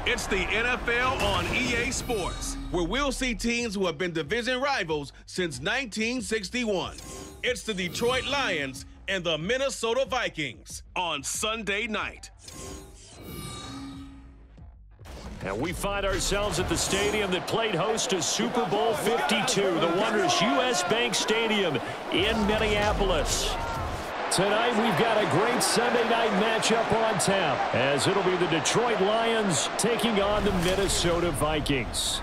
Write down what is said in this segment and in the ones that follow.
It's the NFL on EA Sports, where we'll see teams who have been division rivals since 1961. It's the Detroit Lions and the Minnesota Vikings on Sunday night. And we find ourselves at the stadium that played host to Super Bowl 52, the wondrous U.S. Bank Stadium in Minneapolis. Tonight, we've got a great Sunday night matchup on tap, as it'll be the Detroit Lions taking on the Minnesota Vikings.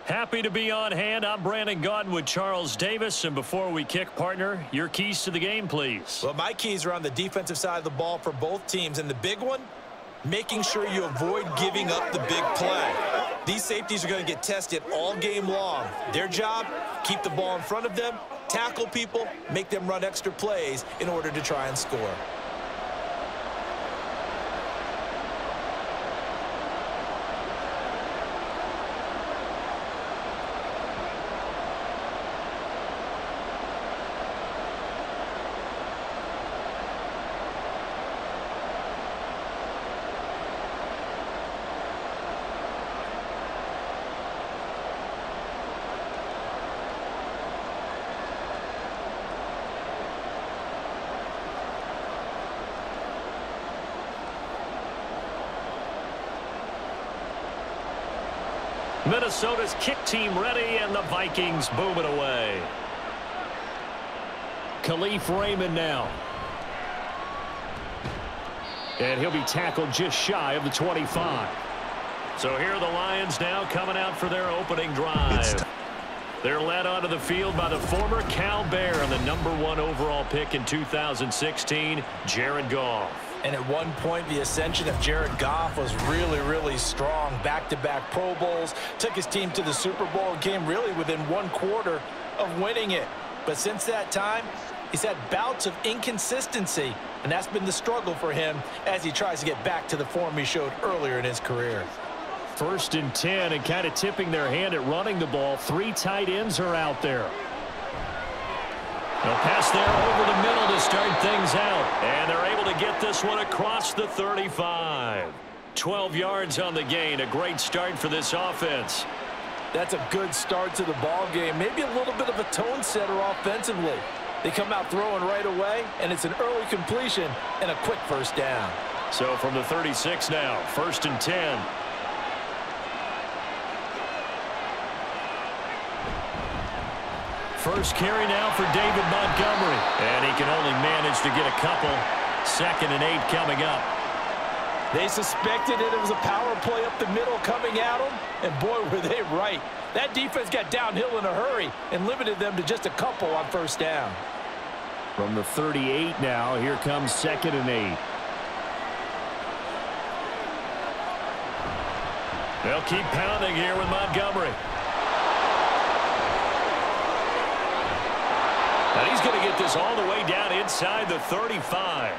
Happy to be on hand. I'm Brandon Gaudin with Charles Davis. And before we kick, partner, your keys to the game, please. Well, my keys are on the defensive side of the ball for both teams. And the big one, making sure you avoid giving up the big play. These safeties are going to get tested all game long. Their job, keep the ball in front of them, tackle people, make them run extra plays in order to try and score. Minnesota's kick team ready, and the Vikings boom it away. Khalif Raymond now. And he'll be tackled just shy of the 25. So here are the Lions now coming out for their opening drive. They're led onto the field by the former Cal Bear and the #1 overall pick in 2016, Jared Goff. And at one point, the ascension of Jared Goff was really, really strong. Back-to-back Pro Bowls, took his team to the Super Bowl, and came really within 1/4 of winning it. But since that time, he's had bouts of inconsistency, and that's been the struggle for him as he tries to get back to the form he showed earlier in his career. 1st and 10, and kind of tipping their hand at running the ball. 3 tight ends are out there. They'll pass there over the middle to start things out. And they're able to get this one across the 35. 12 yards on the gain. A great start for this offense. That's a good start to the ball game. Maybe a little bit of a tone setter offensively. They come out throwing right away, and it's an early completion and a quick first down. So from the 36 now, 1st and 10. First carry now for David Montgomery. And he can only manage to get a couple. 2nd and 8 coming up. They suspected it was a power play up the middle coming at them. And boy, were they right. That defense got downhill in a hurry and limited them to just a couple on 1st down. From the 38 now, here comes 2nd and 8. They'll keep pounding here with Montgomery. And he's going to get this all the way down inside the 35.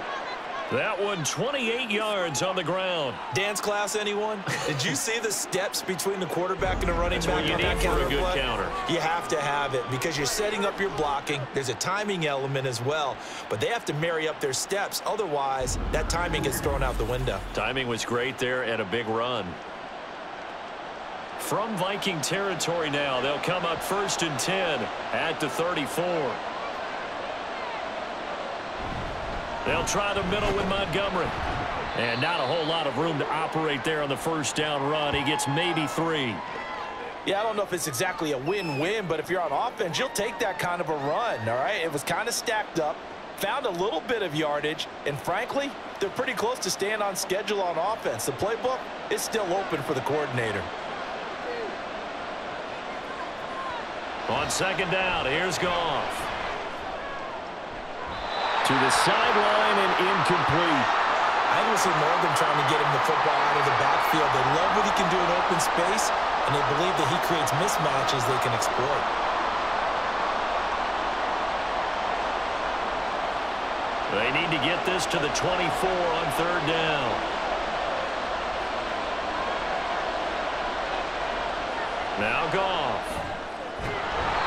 That one 28 yards on the ground. Dance class, anyone? Did you see the steps between the quarterback and the running back on that counter? counter That's what you need for a good play? counter. You have to have it because you're setting up your blocking. There's a timing element as well, but they have to marry up their steps. Otherwise, that timing gets thrown out the window. Timing was great there and a big run. From Viking territory now, they'll come up 1st and 10 at the 34. They'll try the middle with Montgomery. And not a whole lot of room to operate there on the 1st down run. He gets maybe 3. Yeah, I don't know if it's exactly a win-win, but if you're on offense, you'll take that kind of a run, all right? It was kind of stacked up, found a little bit of yardage, and frankly, they're pretty close to staying on schedule on offense. The playbook is still open for the coordinator. On 2nd down, here's Goff. To the sideline and incomplete. I think we'll see more of them trying to get him the football out of the backfield. They love what he can do in open space, and they believe that he creates mismatches they can exploit. They need to get this to the 24 on 3rd down. Now Goff.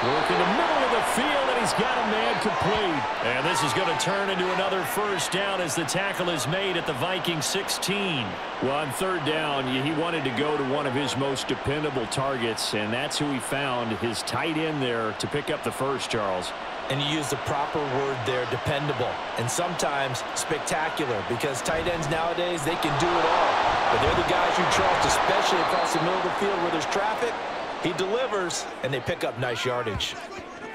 Working the middle of the field, and And he's got a man complete. And this is going to turn into another first down as the tackle is made at the Vikings 16. Well, on third down, he wanted to go to one of his most dependable targets, and that's who he found, his tight end there, to pick up the first, Charles. And you use the proper word there, dependable, and sometimes spectacular, because tight ends nowadays, they can do it all. But they're the guys you trust, especially across the middle of the field where there's traffic. He delivers, and they pick up nice yardage.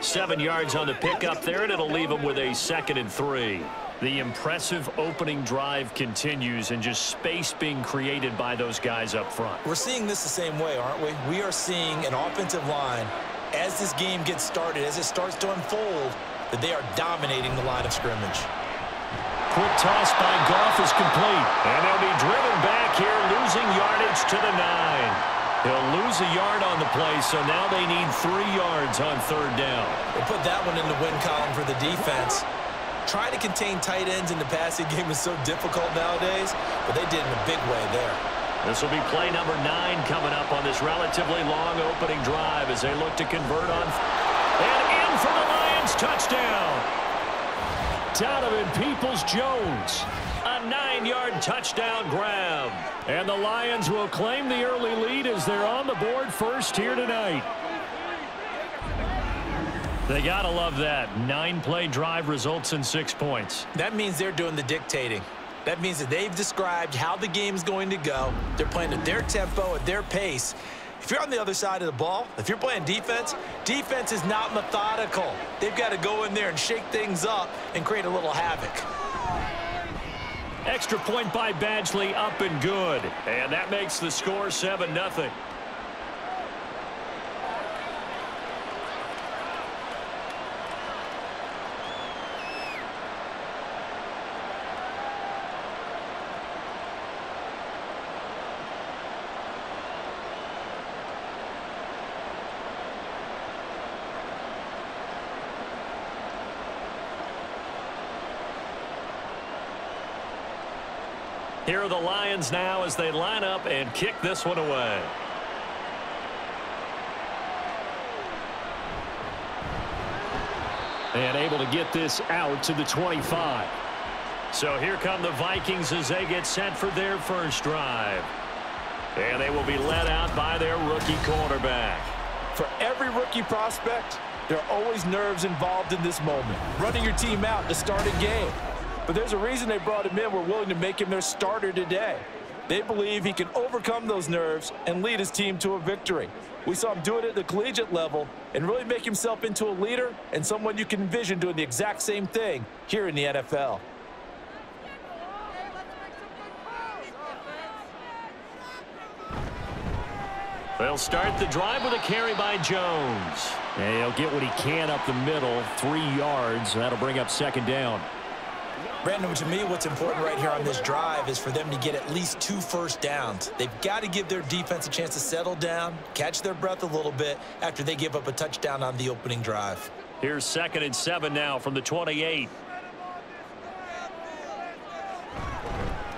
7 yards on the pickup there, and it'll leave them with a 2nd and 3. The impressive opening drive continues, and just space being created by those guys up front. We're seeing this the same way, aren't we? We are seeing an offensive line, as this game gets started, as it starts to unfold, that they are dominating the line of scrimmage. Quick toss by Goff is complete. And they'll be driven back here, losing yardage to the 9. He'll lose a yard on the play, so now they need 3 yards on third down. They put that one in the win column for the defense. Trying to contain tight ends in the passing game is so difficult nowadays, but they did in a big way there. This will be play number 9 coming up on this relatively long opening drive as they look to convert on. And in for the Lions, touchdown. Donovan Peoples-Jones, a 9-yard touchdown grab. And the Lions will claim the early lead as they're on the board first here tonight. They gotta love that. 9-play drive results in 6 points. That means they're doing the dictating. That means that they've described how the game's going to go. They're playing at their tempo, at their pace. If you're on the other side of the ball, if you're playing defense, defense is not methodical. They've got to go in there and shake things up and create a little havoc. Extra point by Badgley, up and good. And that makes the score 7-0. Here are the Lions now as they line up and kick this one away. And able to get this out to the 25. So here come the Vikings as they get set for their first drive. And they will be led out by their rookie quarterback. For every rookie prospect, there are always nerves involved in this moment. Running your team out to start a game. But there's a reason they brought him in. We're willing to make him their starter today. They believe he can overcome those nerves and lead his team to a victory. We saw him do it at the collegiate level and really make himself into a leader and someone you can envision doing the exact same thing here in the NFL. They'll start the drive with a carry by Jones. And he'll get what he can up the middle, 3 yards. That'll bring up 2nd down. Brandon, to me, what's important right here on this drive is for them to get at least 2 first downs. They've got to give their defense a chance to settle down, catch their breath a little bit after they give up a touchdown on the opening drive. Here's 2nd and 7 now from the 28.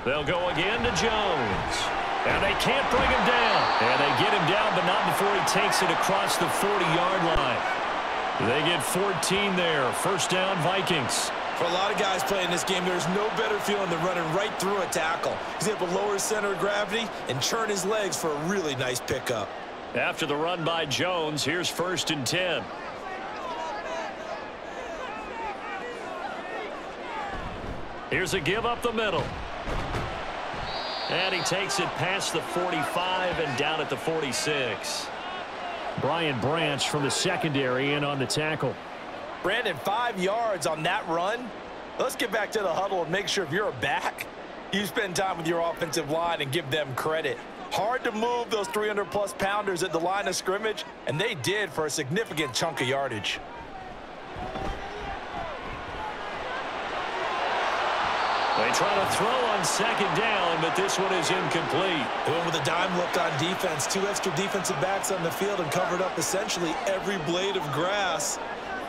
They'll go again to Jones. And they can't bring him down. And they get him down, but not before he takes it across the 40-yard line. They get 14 there. First down, Vikings. For a lot of guys playing this game, there's no better feeling than running right through a tackle. He's able to lower his center of gravity and churn his legs for a really nice pickup. After the run by Jones, here's 1st and 10. Here's a give up the middle. And he takes it past the 45 and down at the 46. Brian Branch from the secondary in on the tackle. Brandon, 5 yards on that run. Let's get back to the huddle and make sure if you're a back, you spend time with your offensive line and give them credit. Hard to move those 300-plus pounders at the line of scrimmage, and they did for a significant chunk of yardage. They try to throw on 2nd down, but this one is incomplete. They went with a dime look on defense. 2 extra defensive backs on the field and covered up essentially every blade of grass.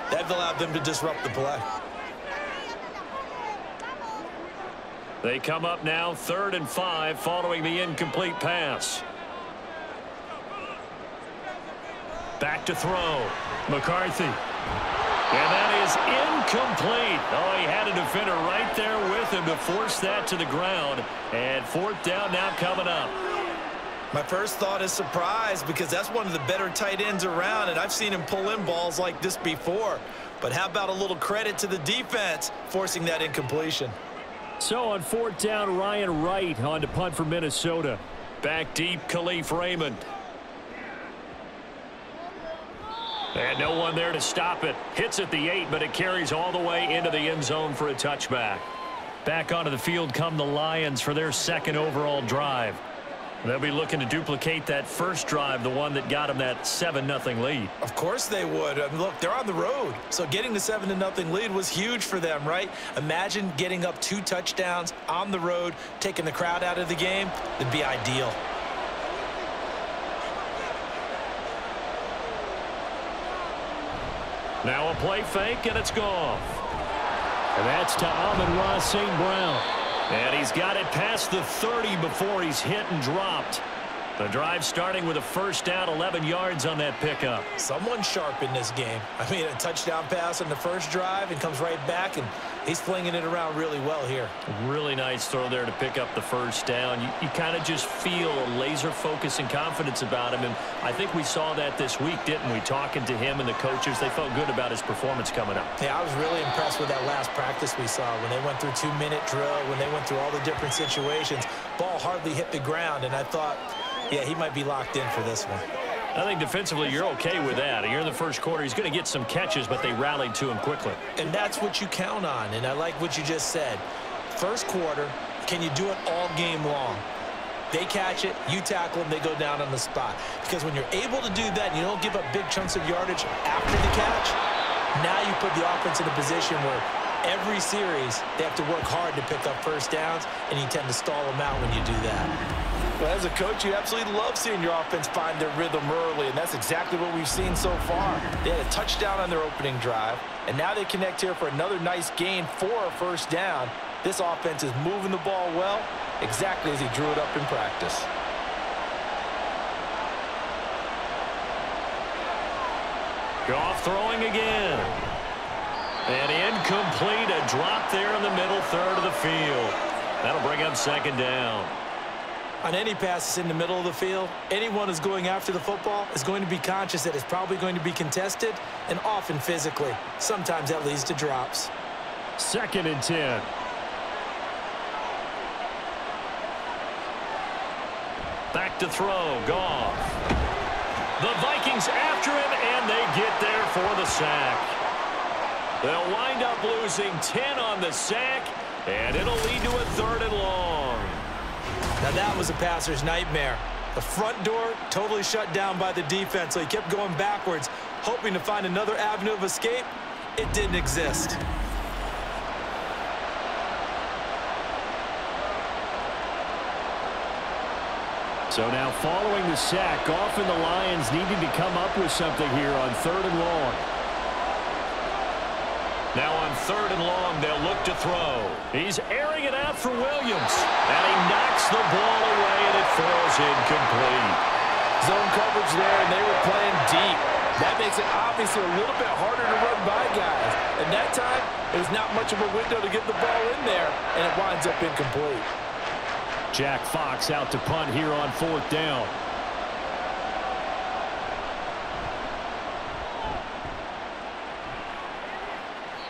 That allowed them to disrupt the play. They come up now 3rd and 5 following the incomplete pass. Back to throw. McCarthy. And that is incomplete. Oh, he had a defender right there with him to force that to the ground. And fourth down now coming up. My first thought is surprise, because that's one of the better tight ends around, and I've seen him pull in balls like this before. But how about a little credit to the defense forcing that incompletion? So on fourth down, Ryan Wright on to punt for Minnesota. Back deep, Khalif Raymond. And no one there to stop it. Hits at the 8, but it carries all the way into the end zone for a touchback. Back onto the field come the Lions for their second overall drive. They'll be looking to duplicate that first drive, the one that got them that 7-0 lead. Of course they would. I mean, look, they're on the road. So getting the 7-0 lead was huge for them, right? Imagine getting up 2 touchdowns on the road, taking the crowd out of the game. It'd be ideal. Now a play fake, and it's gone. And that's to Amon-Ra St. Brown. And he's got it past the 30 before he's hit and dropped. The drive starting with a first down, 11 yards on that pickup. Someone sharp in this game. I mean, a touchdown pass on the first drive and comes right back, and he's flinging it around really well here. Really nice throw there to pick up the first down. You kind of just feel a laser focus and confidence about him, and I think we saw that this week, didn't we? Talking to him and the coaches, they felt good about his performance coming up. Yeah, I was really impressed with that last practice we saw when they went through 2-minute drill, when they went through all the different situations. Ball hardly hit the ground, and I thought, yeah, he might be locked in for this one. I think defensively you're okay with that. You're in the first quarter. He's going to get some catches, but they rallied to him quickly. And that's what you count on, and I like what you just said. First quarter, can you do it all game long? They catch it, you tackle them, they go down on the spot. Because when you're able to do that and you don't give up big chunks of yardage after the catch, now you put the offense in a position where every series they have to work hard to pick up first downs, and you tend to stall them out when you do that. But as a coach, you absolutely love seeing your offense find their rhythm early, and that's exactly what we've seen so far. They had a touchdown on their opening drive, and now they connect here for another nice gain for a first down. This offense is moving the ball well, exactly as he drew it up in practice. Goff throwing again. And incomplete, a drop there in the middle third of the field. That'll bring up second down. On any passes in the middle of the field, anyone who's going after the football is going to be conscious that it's probably going to be contested, and often physically. Sometimes that leads to drops. 2nd and 10. Back to throw, Goff. The Vikings after him, and they get there for the sack. They'll wind up losing 10 on the sack, and it'll lead to a 3rd and long. Now that was a passer's nightmare. The front door totally shut down by the defense, so he kept going backwards, hoping to find another avenue of escape. It didn't exist. So now following the sack, Goff and the Lions needing to come up with something here on 3rd and long. Now on 3rd and long, they'll look to throw. He's airing it out for Williams. And he knocks the ball away, and it falls incomplete. Zone coverage there, and they were playing deep. That makes it obviously a little bit harder to run by guys. And that time, there's not much of a window to get the ball in there, and it winds up incomplete. Jack Fox out to punt here on 4th down.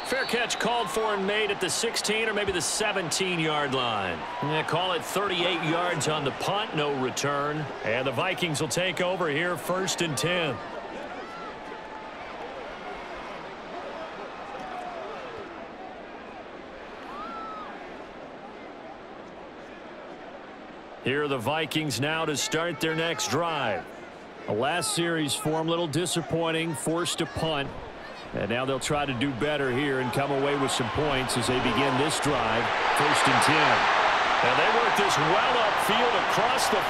Fair catch called for and made at the 16 or maybe the 17-yard line. Yeah, call it 38 yards on the punt, no return. And the Vikings will take over here 1st and 10. Here are the Vikings now to start their next drive. The last series for them, a little disappointing, forced to punt. And now they'll try to do better here and come away with some points as they begin this drive. 1st and 10. And they work this well upfield across the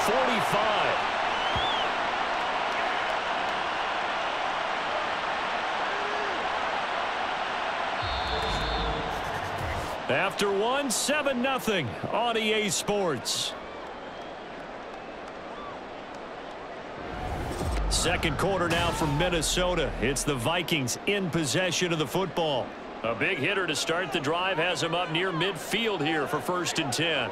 45. After one, 7-0 on EA Sports. Second quarter now from Minnesota. It's the Vikings in possession of the football. A big hitter to start the drive has him up near midfield here for 1st and 10.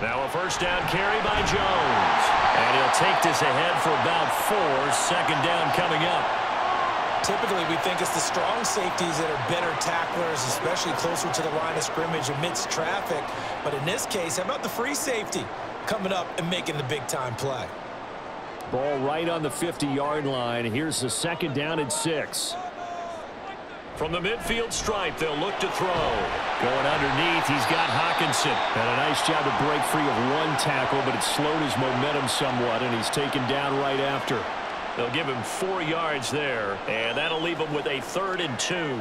Now a first down carry by Jones. And he'll take this ahead for about 4. 2nd down coming up. Typically, we think it's the strong safeties that are better tacklers, especially closer to the line of scrimmage amidst traffic. But in this case, how about the free safety coming up and making the big-time play? Ball right on the 50-yard line. Here's the 2nd down and 6. From the midfield stripe, they'll look to throw. Going underneath, he's got Hockenson. And a nice job to break free of 1 tackle, but it slowed his momentum somewhat, and he's taken down right after. They'll give him 4 yards there, and that'll leave him with a 3rd and 2.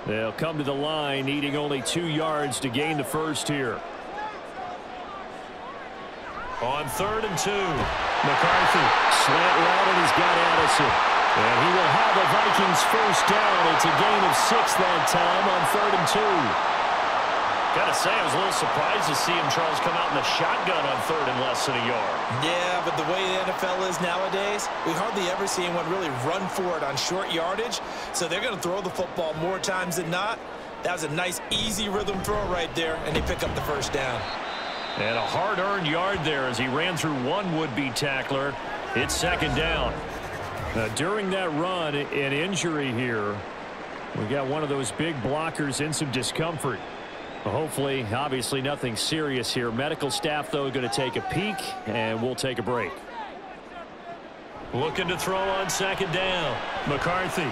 They'll come to the line, needing only 2 yards to gain the first here. On 3rd and 2, McCarthy, slant route, and he's got Addison. And he will have a Vikings first down. It's a gain of 6 that time on 3rd and 2. Got to say, I was a little surprised to see him, Charles, come out in the shotgun on 3rd and less than a yard. Yeah, but the way the NFL is nowadays, we hardly ever see anyone really run for it on short yardage. So they're going to throw the football more times than not. That was a nice, easy rhythm throw right there, and they pick up the first down. And a hard-earned yard there as he ran through 1 would-be tackler. It's 2nd down. During that run, an injury here. We got one of those big blockers in some discomfort. Hopefully, obviously, nothing serious here. Medical staff, though, going to take a peek, and we'll take a break. Looking to throw on 2nd down. McCarthy.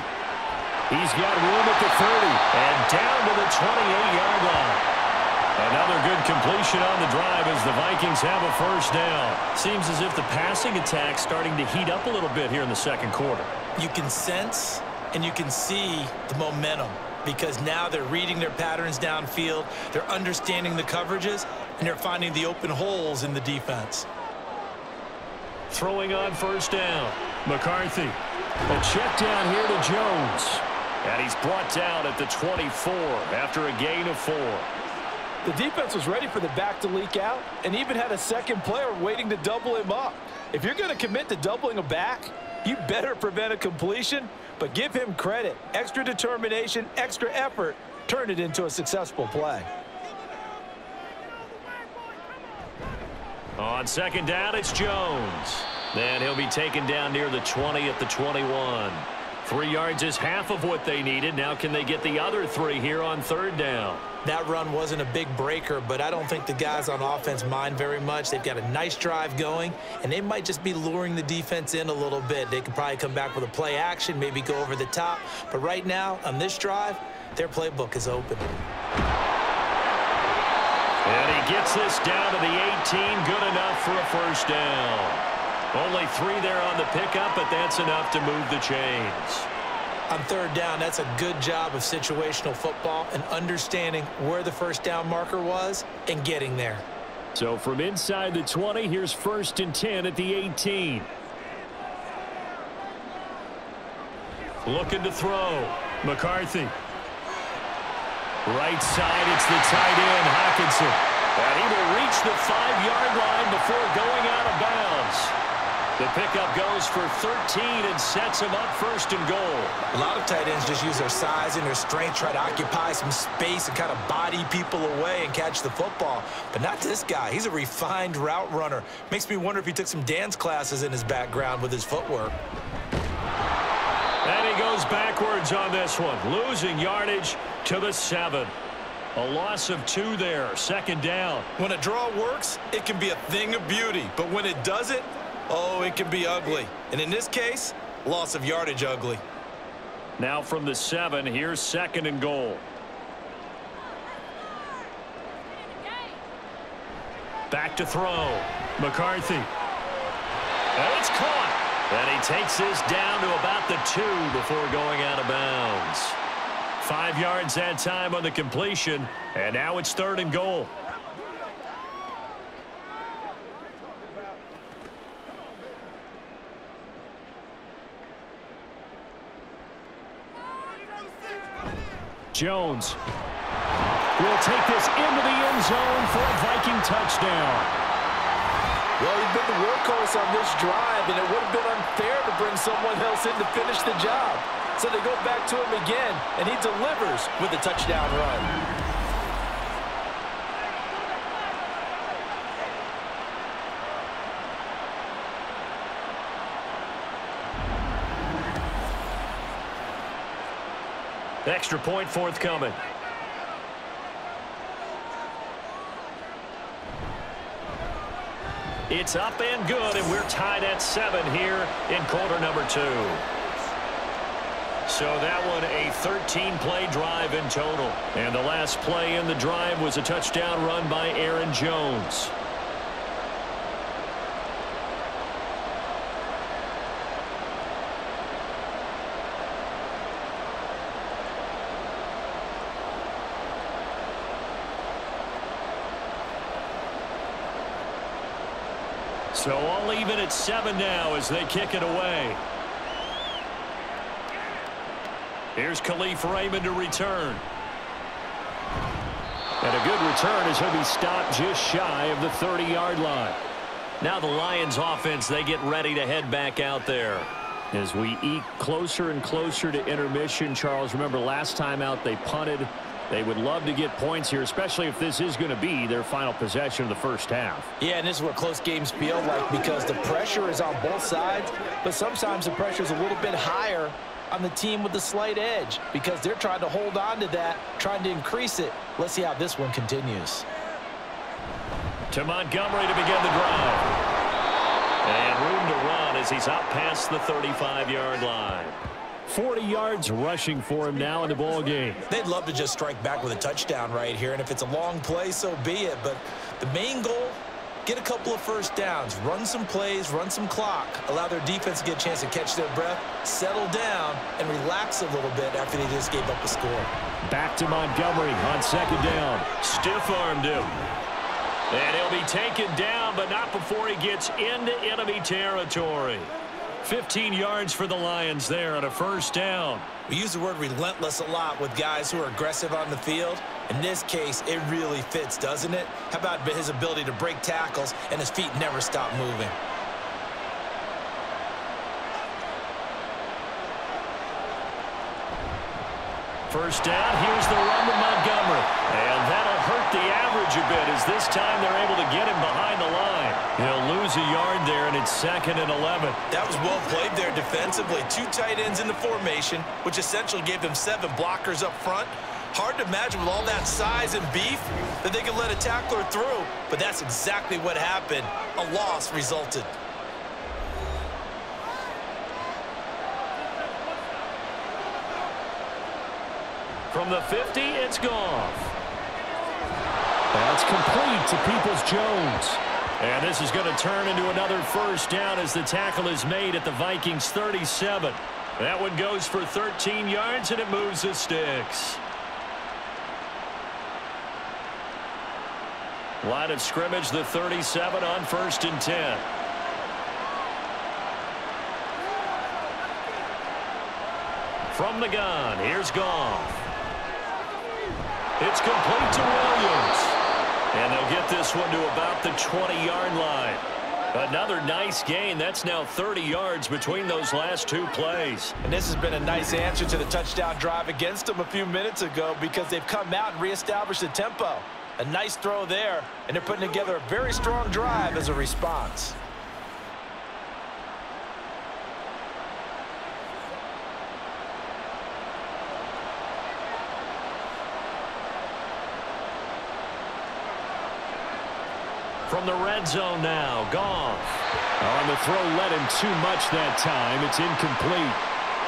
He's got room at the 30 and down to the 28-yard line. Another good completion on the drive as the Vikings have a first down. Seems as if the passing attack's starting to heat up a little bit here in the 2nd quarter. You can sense and you can see the momentum because now they're reading their patterns downfield, they're understanding the coverages, and they're finding the open holes in the defense. Throwing on 1st down. McCarthy. A check down here to Jones. And he's brought down at the 24 after a gain of 4. The defense was ready for the back to leak out and even had a 2nd player waiting to double him up. If you're going to commit to doubling a back, you better prevent a completion, but give him credit. Extra determination, extra effort, turn it into a successful play. On 2nd down, it's Jones. Then he'll be taken down near the 20 at the 21. 3 yards is half of what they needed. Now can they get the other 3 here on 3rd down? That run wasn't a big breaker, but I don't think the guys on offense mind very much. They've got a nice drive going, and they might just be luring the defense in a little bit. They could probably come back with a play action, maybe go over the top. But right now, on this drive, their playbook is open. And he gets this down to the 18. Good enough for a first down. Only 3 there on the pickup, but that's enough to move the chains. On 3rd down, that's a good job of situational football and understanding where the first down marker was and getting there. So from inside the 20, here's 1st and 10 at the 18. Looking to throw. McCarthy. Right side, it's the tight end, Hockenson. And he will reach the 5-yard line before going out of bounds. The pickup goes for 13 and sets him up 1st and goal. A lot of tight ends just use their size and their strength, try to occupy some space and kind of body people away and catch the football. But not this guy. He's a refined route runner. Makes me wonder if he took some dance classes in his background with his footwork. And he goes backwards on this one, losing yardage to the 7. A loss of 2 there, 2nd down. When a draw works, it can be a thing of beauty. But when it doesn't, oh, it can be ugly. And in this case, loss of yardage ugly. Now from the 7, here's 2nd and goal. Back to throw. McCarthy. And it's caught. And he takes this down to about the 2 before going out of bounds. 5 yards that time on the completion. And now it's 3rd and goal. Jones. will take this into the end zone for a Viking touchdown. Well, he's been the workhorse on this drive, and it would have been unfair to bring someone else in to finish the job. So they go back to him again, and he delivers with a touchdown run. Extra point forthcoming. It's up and good, and we're tied at 7 here in quarter number 2. So that one a 13-play drive in total. And the last play in the drive was a touchdown run by Aaron Jones. So all even at 7 now as they kick it away. Here's Khalif Raymond to return. And a good return as he'll be stopped just shy of the 30-yard line. Now the Lions offense, they get ready to head back out there. As we eke closer and closer to intermission, Charles, remember last time out they punted. They would love to get points here, especially if this is going to be their final possession of the first half. Yeah, and this is what close games feel like because the pressure is on both sides, but sometimes the pressure is a little bit higher on the team with the slight edge because they're trying to hold on to that, trying to increase it. Let's see how this one continues. To Montgomery to begin the drive. And room to run as he's out past the 35-yard line. 40 yards rushing for him now in the ball game. They'd love to just strike back with a touchdown right here, and if it's a long play, so be it. But the main goal, get a couple of first downs, run some plays, run some clock, allow their defense to get a chance to catch their breath, settle down, and relax a little bit after they just gave up a score. Back to Montgomery on second down. Stiff-armed him. And he'll be taken down, but not before he gets into enemy territory. 15 yards for the Lions there on a first down. We use the word relentless a lot with guys who are aggressive on the field. In this case, it really fits, doesn't it? How about his ability to break tackles and his feet never stop moving? First down, here's the run to Montgomery. And that'll hurt the average a bit as this time they're able to get him behind the line. He'll lose a yard there, and it's 2nd and 11. That was well played there defensively. 2 tight ends in the formation, which essentially gave them 7 blockers up front. Hard to imagine with all that size and beef that they could let a tackler through, but that's exactly what happened. A loss resulted. From the 50, it's Goff. That's complete to Peoples-Jones. And this is going to turn into another first down as the tackle is made at the Vikings 37. That one goes for 13 yards, and it moves the Stix. Line of scrimmage, the 37 on 1st and 10. From the gun, here's Goff. It's complete to Williams. And they'll get this one to about the 20-yard line. Another nice gain. That's now 30 yards between those last 2 plays. And this has been a nice answer to the touchdown drive against them a few minutes ago because they've come out and reestablished the tempo. A nice throw there, and they're putting together a very strong drive as a response. From the red zone now, Goff. On the throw, led him too much that time. It's incomplete.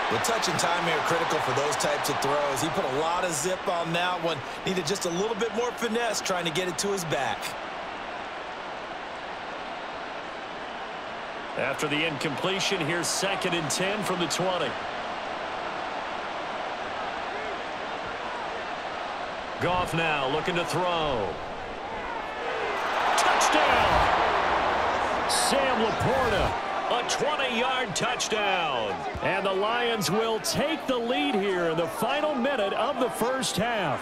The touch and timing are critical for those types of throws. He put a lot of zip on that one. Needed just a little bit more finesse trying to get it to his back. After the incompletion, here's 2nd and 10 from the 20. Goff now looking to throw. Touchdown! Sam Laporta, a 20-yard touchdown. And the Lions will take the lead here in the final minute of the first half.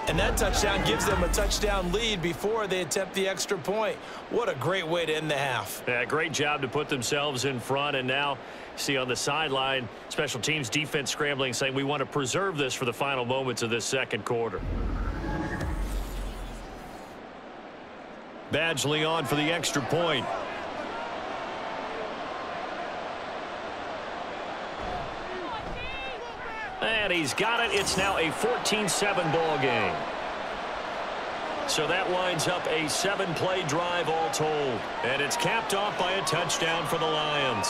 And that touchdown gives them a touchdown lead before they attempt the extra point. What a great way to end the half. Yeah, great job to put themselves in front. And now, see on the sideline, special teams defense scrambling, saying we want to preserve this for the final moments of this second quarter. Badgley on for the extra point. And he's got it. It's now a 14-7 ball game. So that winds up a 7-play drive all told. And it's capped off by a touchdown for the Lions.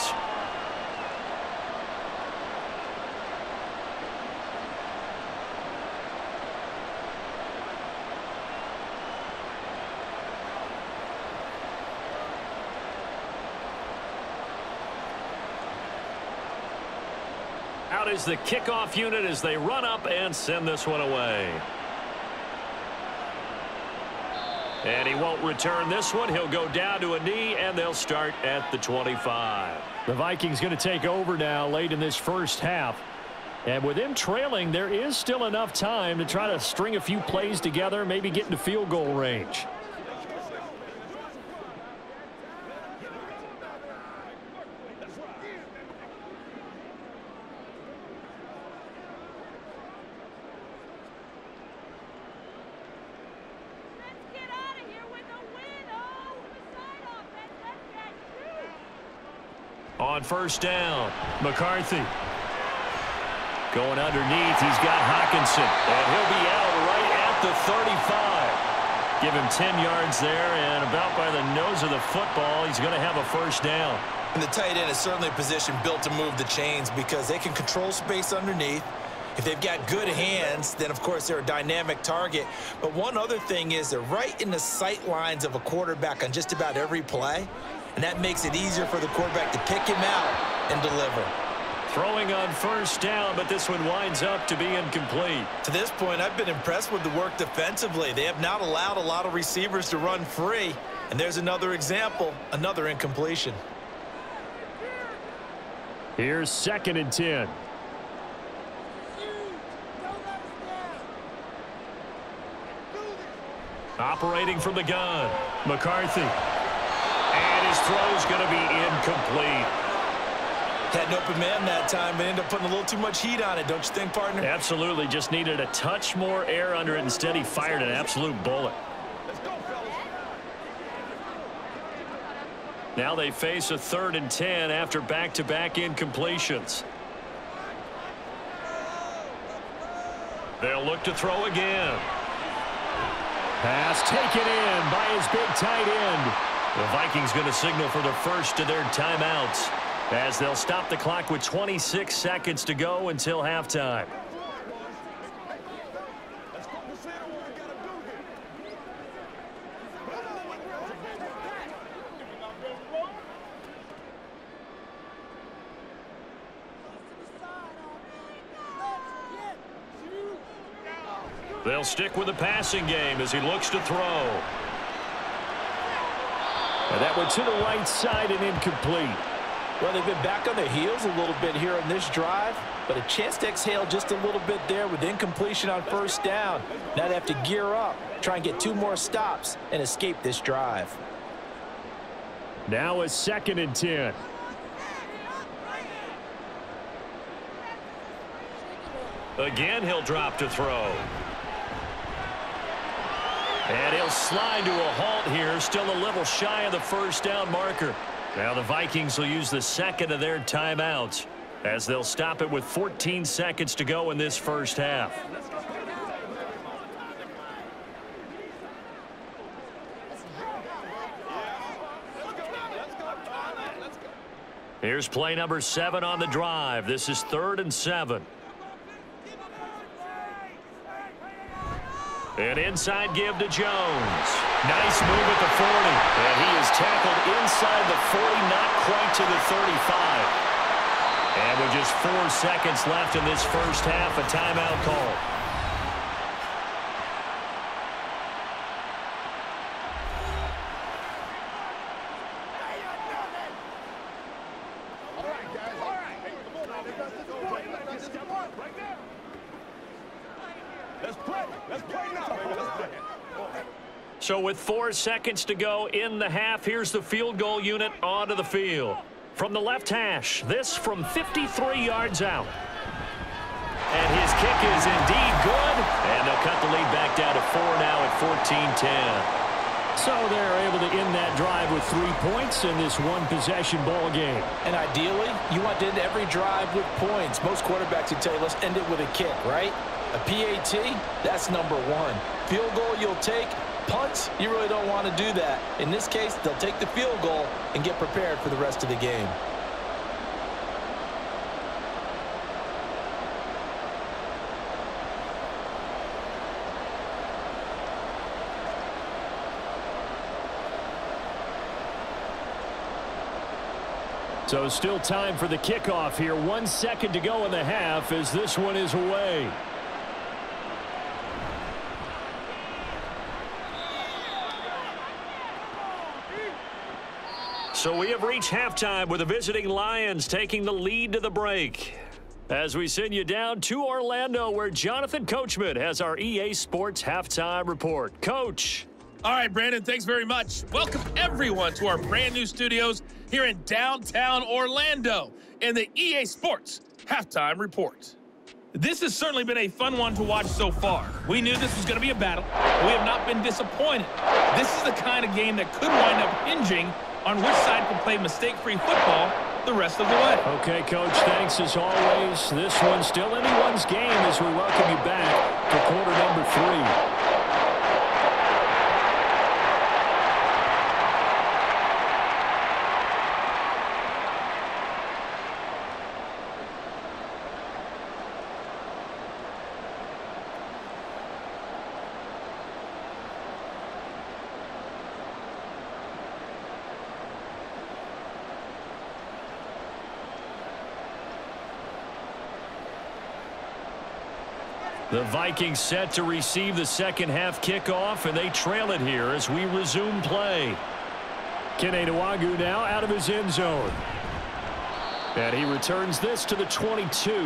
Out is the kickoff unit as they run up and send this one away. And he won't return this one. He'll go down to a knee, and they'll start at the 25. The Vikings going to take over now late in this first half. And with them trailing, there is still enough time to try to string a few plays together, maybe get into field goal range. On first down, McCarthy. Going underneath, he's got Hockenson. And he'll be out right at the 35. Give him 10 yards there, and about by the nose of the football, he's going to have a first down. And the tight end is certainly a position built to move the chains because they can control space underneath. If they've got good hands, then, of course, they're a dynamic target. But one other thing is they're right in the sight lines of a quarterback on just about every play. And that makes it easier for the quarterback to pick him out and deliver. Throwing on first down, but this one winds up to be incomplete. To this point, I've been impressed with the work defensively. They have not allowed a lot of receivers to run free. And there's another example, another incompletion. Here's 2nd and 10. Operating from the gun, McCarthy. And his throw's going to be incomplete. Had an open man that time, but ended up putting a little too much heat on it, don't you think, partner? Absolutely. Just needed a touch more air under it. Instead, he fired an absolute bullet. Now they face a 3rd and 10 after back-to-back incompletions. They'll look to throw again. Pass taken in by his big tight end. The Vikings going to signal for the first of their timeouts as they'll stop the clock with 26 seconds to go until halftime. They'll stick with the passing game as he looks to throw. And that one to the right side and incomplete. Well, they've been back on their heels a little bit here on this drive, but a chance to exhale just a little bit there with incompletion on first down. Now they have to gear up, try and get 2 more stops and escape this drive. Now a 2nd and 10. Again, he'll drop to throw. And he'll slide to a halt here, still a little shy of the first down marker. Now the Vikings will use the 2nd of their timeouts as they'll stop it with 14 seconds to go in this first half. Here's play number 7 on the drive. This is 3rd and 7. An inside give to Jones. Nice move at the 40. And he is tackled inside the 40, not quite to the 35. And with just 4 seconds left in this first half, a timeout call. Let's play. Let's play now, baby. Let's play. So with 4 seconds to go in the half, here's the field goal unit onto the field. From the left hash, this from 53 yards out. And his kick is indeed good. And they'll cut the lead back down to 4 now at 14-10. So they're able to end that drive with 3 points in this one-possession ball game. And ideally, you want to end every drive with points. Most quarterbacks would tell you, let's end it with a kick, right? A PAT, that's number 1. Field goal you'll take. Punts, you really don't want to do that. In this case, they'll take the field goal and get prepared for the rest of the game. So still time for the kickoff here. 1 second to go in the half as this one is away. So we have reached halftime with the visiting Lions taking the lead to the break. As we send you down to Orlando, where Jonathan Coachman has our EA Sports halftime report. Coach. All right, Brandon, thanks very much. Welcome, everyone, to our brand new studios here in downtown Orlando in the EA Sports Halftime Report. This has certainly been a fun one to watch so far. We knew this was going to be a battle. We have not been disappointed. This is the kind of game that could wind up hinging on which side can play mistake-free football the rest of the way. Okay, Coach, thanks as always. This one's still anyone's game as we welcome you back to quarter number 3. The Vikings set to receive the second half kickoff, and they trail it here as we resume play. Kene Nwangwu now out of his end zone. And he returns this to the 22.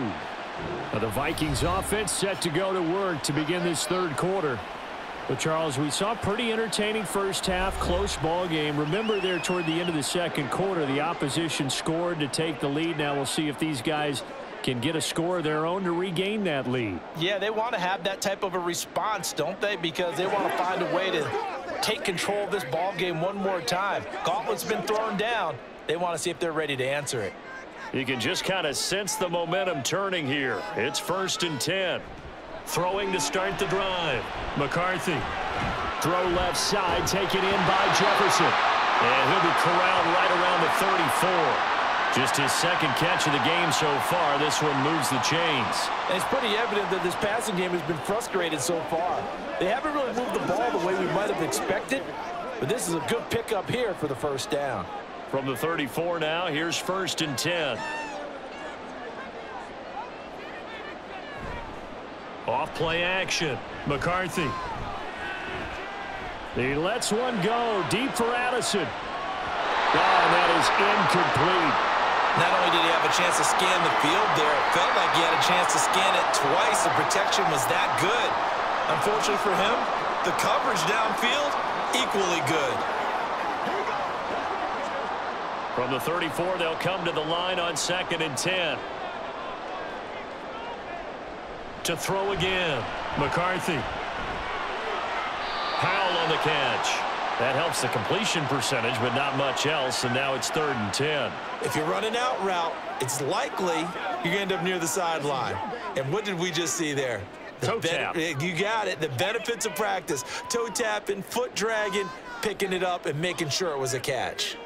Now the Vikings offense set to go to work to begin this third quarter. But, Charles, we saw a pretty entertaining first half, close ball game. Remember there toward the end of the second quarter, the opposition scored to take the lead. Now we'll see if these guys can get a score of their own to regain that lead. Yeah, they want to have that type of a response, don't they? Because they want to find a way to take control of this ball game one more time. Gauntlet's been thrown down. They want to see if they're ready to answer it. You can just kind of sense the momentum turning here. It's 1st and 10. Throwing to start the drive. McCarthy. Throw left side, taken in by Jefferson. And he'll be corralled right around the 34. Just his second catch of the game so far. This one moves the chains. And it's pretty evident that this passing game has been frustrated so far. They haven't really moved the ball the way we might have expected, but this is a good pickup here for the first down. From the 34 now, here's 1st and 10. Off play action. McCarthy. He lets one go deep for Addison. Oh, that is incomplete. Not only did he have a chance to scan the field there, it felt like he had a chance to scan it twice. The protection was that good. Unfortunately for him, the coverage downfield, equally good. From the 34, they'll come to the line on 2nd and 10. To throw again. McCarthy. Powell on the catch. That helps the completion percentage, but not much else, and now it's 3rd and 10. If you're running out route, it's likely you're going to end up near the sideline. And what did we just see there? Toe tap. You got it. The benefits of practice. Toe tapping, foot dragging, picking it up, and making sure it was a catch.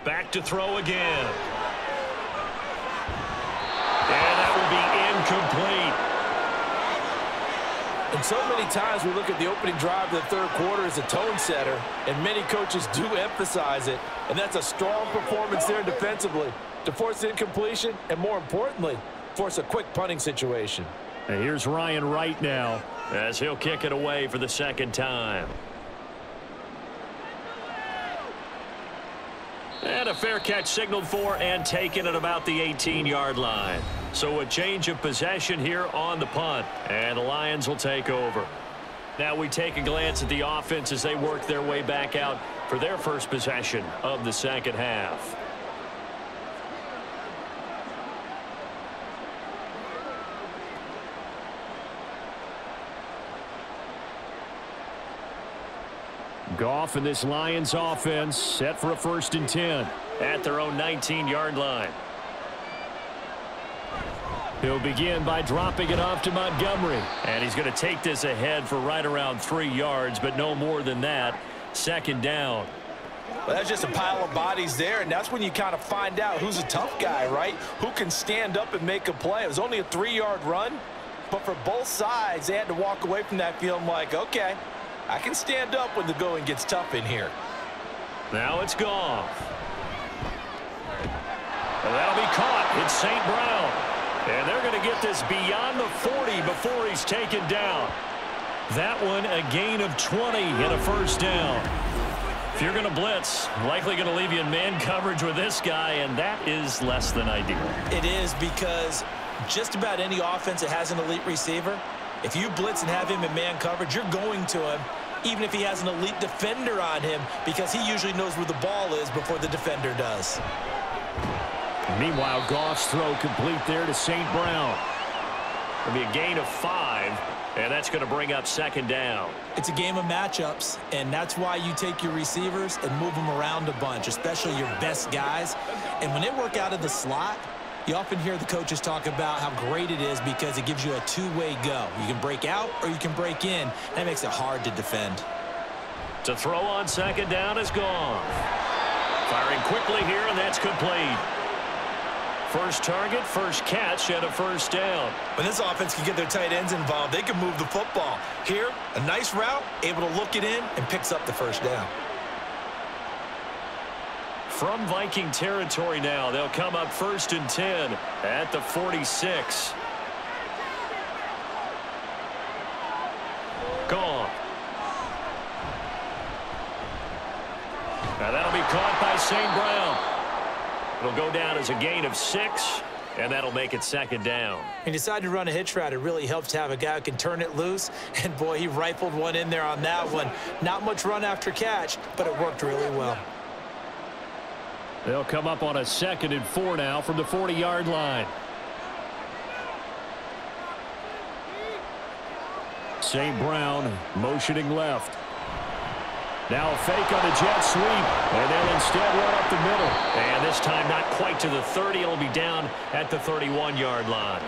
Back to throw again. And that will be incomplete. And so many times we look at the opening drive of the third quarter as a tone setter, and many coaches do emphasize it. And that's a strong performance there defensively to force incompletion and, more importantly, force a quick punting situation. And here's Ryan Wright now as he'll kick it away for the second time. And a fair catch signaled for and taken at about the 18-yard line. So a change of possession here on the punt. And the Lions will take over. Now we take a glance at the offense as they work their way back out for their first possession of the second half. Goff and this Lions offense set for a 1st and 10 at their own 19-yard line. He'll begin by dropping it off to Montgomery. And he's going to take this ahead for right around 3 yards, but no more than that. 2nd down. Well, that's just a pile of bodies there, and that's when you kind of find out who's a tough guy, right? Who can stand up and make a play. It was only a 3-yard run, but for both sides, they had to walk away from that feeling like, okay, I can stand up when the going gets tough in here. Now it's Goff. Well, that'll be caught. It's St. Brown. And they're going to get this beyond the 40 before he's taken down. That one a gain of 20 and a 1st down. If you're going to blitz, likely going to leave you in man coverage with this guy, and that is less than ideal. It is, because just about any offense that has an elite receiver, if you blitz and have him in man coverage, you're going to him, even if he has an elite defender on him, because he usually knows where the ball is before the defender does. Meanwhile, Goff's throw complete there to St. Brown. It'll be a gain of 5, and that's going to bring up 2nd down. It's a game of matchups, and that's why you take your receivers and move them around a bunch, especially your best guys. And when they work out of the slot, you often hear the coaches talk about how great it is because it gives you a two-way go. You can break out or you can break in. That makes it hard to defend. To throw on 2nd down is Goff. Firing quickly here, and that's complete. First target, first catch, and a 1st down. When this offense can get their tight ends involved, they can move the football. Here, a nice route, able to look it in, and picks up the 1st down. From Viking territory now, they'll come up 1st and 10 at the 46. Goff. Now that'll be caught by St. Brown. It'll go down as a gain of 6, and that'll make it 2nd down. He decided to run a hitch route. It really helps to have a guy who can turn it loose. And, boy, he rifled one in there on that one. Not much run after catch, but it worked really well. They'll come up on a 2nd and 4 now from the 40-yard line. St. Brown motioning left. Now a fake on the jet sweep, and they'll instead run up the middle. And this time not quite to the 30. It'll be down at the 31-yard line.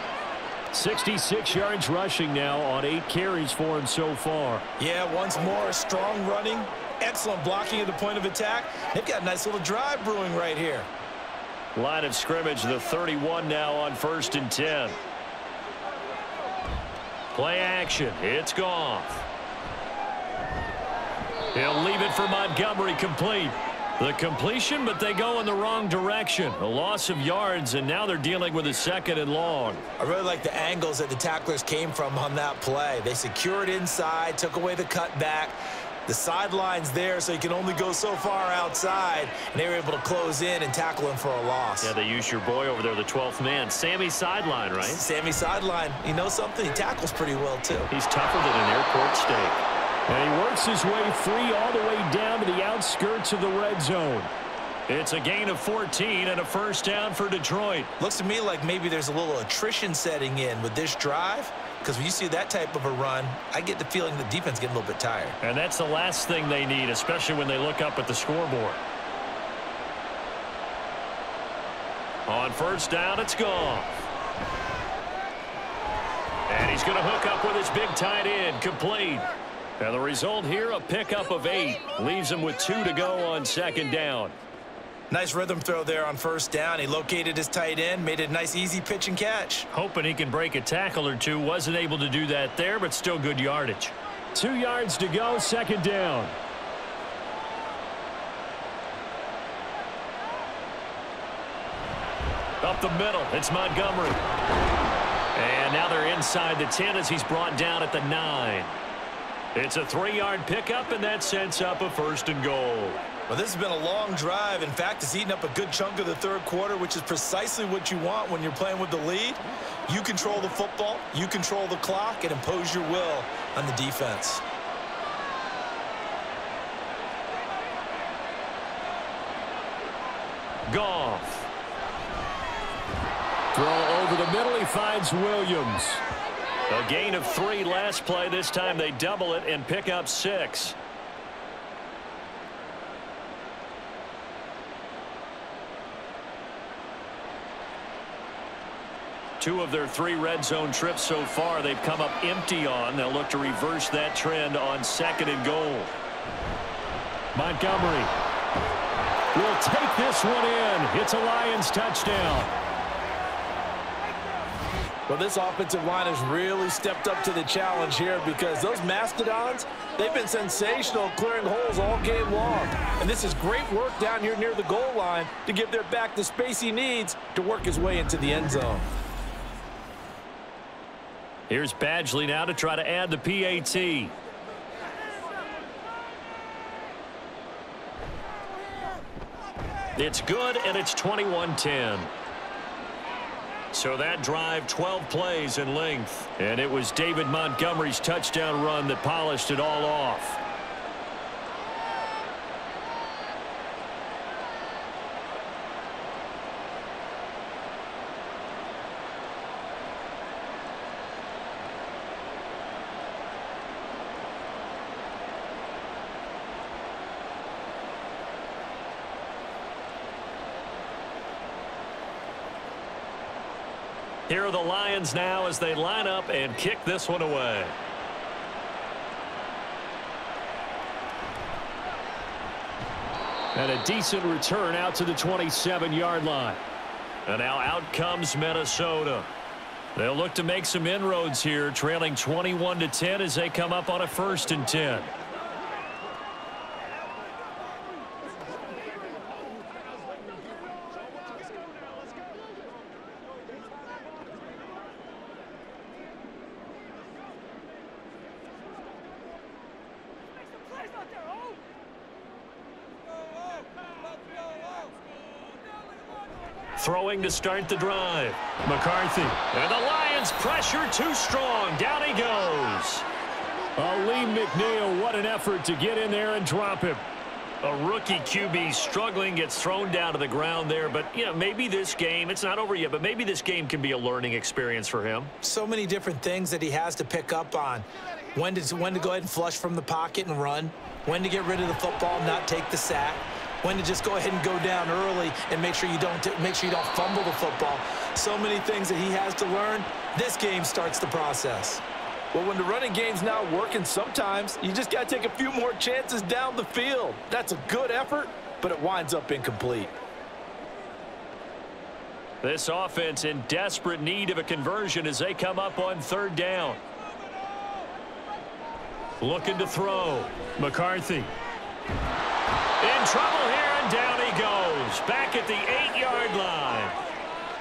66 yards rushing now on 8 carries for him so far. Yeah, once more, strong running, excellent blocking at the point of attack. They've got a nice little drive brewing right here. Line of scrimmage, the 31 now on 1st and 10. Play action. It's Goff. He'll leave it for Montgomery, complete. The completion, but they go in the wrong direction. A loss of yards, and now they're dealing with a 2nd and long. I really like the angles that the tacklers came from on that play. They secured inside, took away the cutback. The sideline's there, so you can only go so far outside, and they were able to close in and tackle him for a loss. Yeah, they used your boy over there, the 12th man. Sammy Sideline, right? Sammy Sideline. You know something? He tackles pretty well, too. He's tougher than an airport steak. And he works his way free all the way down to the outskirts of the red zone. It's a gain of 14 and a 1st down for Detroit. Looks to me like maybe there's a little attrition setting in with this drive, because when you see that type of a run, I get the feeling the defense getting a little bit tired. And that's the last thing they need, especially when they look up at the scoreboard. On 1st down, it's Goff. And he's going to hook up with his big tight end, complete. And the result here, a pickup of 8. Leaves him with 2 to go on 2nd down. Nice rhythm throw there on 1st down. He located his tight end, made it a nice easy pitch and catch. Hoping he can break a tackle or two. Wasn't able to do that there, but still good yardage. 2 yards to go, 2nd down. Up the middle, it's Montgomery. And now they're inside the 10 as he's brought down at the 9. It's a 3-yard pickup, and that sets up a 1st and goal. Well, this has been a long drive. In fact, it's eaten up a good chunk of the third quarter, which is precisely what you want when you're playing with the lead. You control the football, you control the clock, and impose your will on the defense. Goff. Throw over the middle. He finds Williams. A gain of 3 last play. This time they double it and pick up 6. Two of their 3 red zone trips so far they've come up empty on. They'll look to reverse that trend on 2nd and goal. Montgomery will take this one in. It's a Lions touchdown. Well, this offensive line has really stepped up to the challenge here because those Mastodons, they've been sensational clearing holes all game long. And this is great work down here near the goal line to give their back the space he needs to work his way into the end zone. Here's Badgley now to try to add the PAT. It's good, and it's 21-10. So that drive, 12 plays in length. And it was David Montgomery's touchdown run that polished it all off. Here are the Lions now as they line up and kick this one away. And a decent return out to the 27-yard line. And now out comes Minnesota. They'll look to make some inroads here, trailing 21-10 as they come up on a 1st and 10. Throwing to start the drive. McCarthy. And the Lions pressure too strong. Down he goes. Lee McNeil, what an effort to get in there and drop him. A rookie QB struggling, gets thrown down to the ground there. But, you know, maybe this game, it's not over yet, but maybe this game can be a learning experience for him. So many different things that he has to pick up on. When to go ahead and flush from the pocket and run. When to get rid of the football, not take the sack. When to just go ahead and go down early and make sure you don't fumble the football. So many things that he has to learn. This game starts the process. Well, when the running game's not working, sometimes you just got to take a few more chances down the field. That's a good effort, but it winds up incomplete. This offense in desperate need of a conversion as they come up on 3rd down. Looking to throw. McCarthy. In trouble here, and down he goes. Back at the 8-yard line.